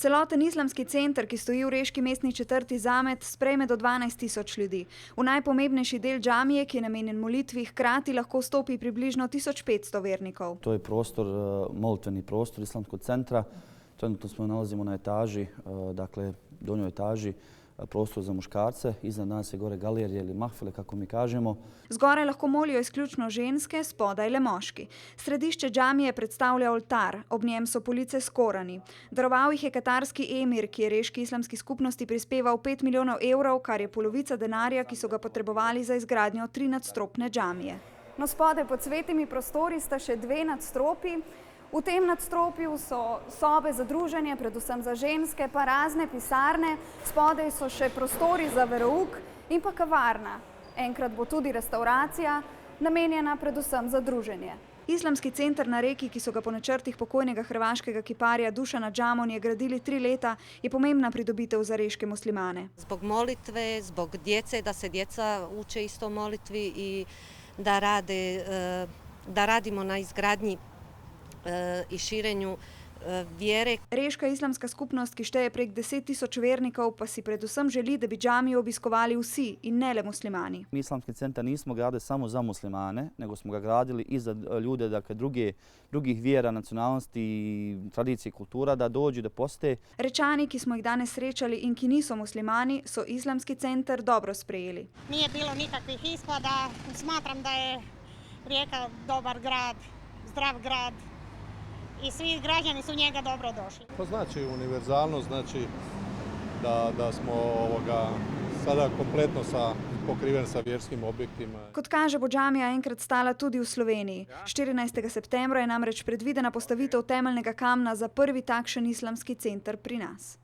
Celoten islamski center, ki stoji v reški mestni četrti Zamet, sprejme do 12.000 ljudi. V najpomembnejši del džamije, ki je namenjen molitvi, hkrati lahko stopi približno 1500 vernikov. To je prostor, molitveni prostor islamskog centra. Trenutno smo nalazimo na etaži, dakle donjoj etaži, prostor za muškarce. Iznad nas je gore galerije ili mahfile, kako mi kažemo. Zgoraj lahko molijo izključno ženske, spodaj le moški. Središče džamije predstavlja oltar, ob njem so police s Korani. Daroval jih je katarski emir, ki je reški islamski skupnosti prispeval 5 milijonov evrov, kar je polovica denarja, ki so ga potrebovali za izgradnjo 3 nadstropne džamije. No, spodaj pod svetimi prostori sta še 2 nadstropji. V tem nadstropju so sobe za druženje, predvsem za ženske, pa razne pisarne. Spodaj so še prostori za verouk in pa kavarna. Enkrat bo tudi restauracija, namenjena predvsem za druženje. Islamski center na Reki, ki so ga po načrtih pokojnega hrvaškega kiparja Dušana Džamonje gradili 3 leta, je pomembna pridobitev za reške muslimane. Zbog molitve, zbog djece, da se djeca uče isto molitvi i da radimo na izgradnji i širenju vjere. Reška islamska skupnost, ki šteje prek 10.000 vernikov, pa si predvsem želi, da bi džamijo obiskovali vsi in ne le muslimani. Mi islamski centar nismo gradili samo za muslimane, nego smo ga gradili i za ljude, dakle drugih vjera, nacionalnosti, tradicije i kultura, da dođu da posete. Rečani, ki smo jih danes srečali in ki niso muslimani, so islamski centar dobro sprejeli. Nije bilo nikakvih ispada, smatram da je Rijeka dobar grad, zdrav grad. I svi građani su njega dobro došli. To znači univerzalnost, znači da smo sada kompletno pokriven sa vjerskim objektima. Kot kaže, bo džamija enkrat stala tudi v Sloveniji. 14. septembra je namreč predvidena postavitev temeljnega kamna za prvi takšen islamski center pri nas.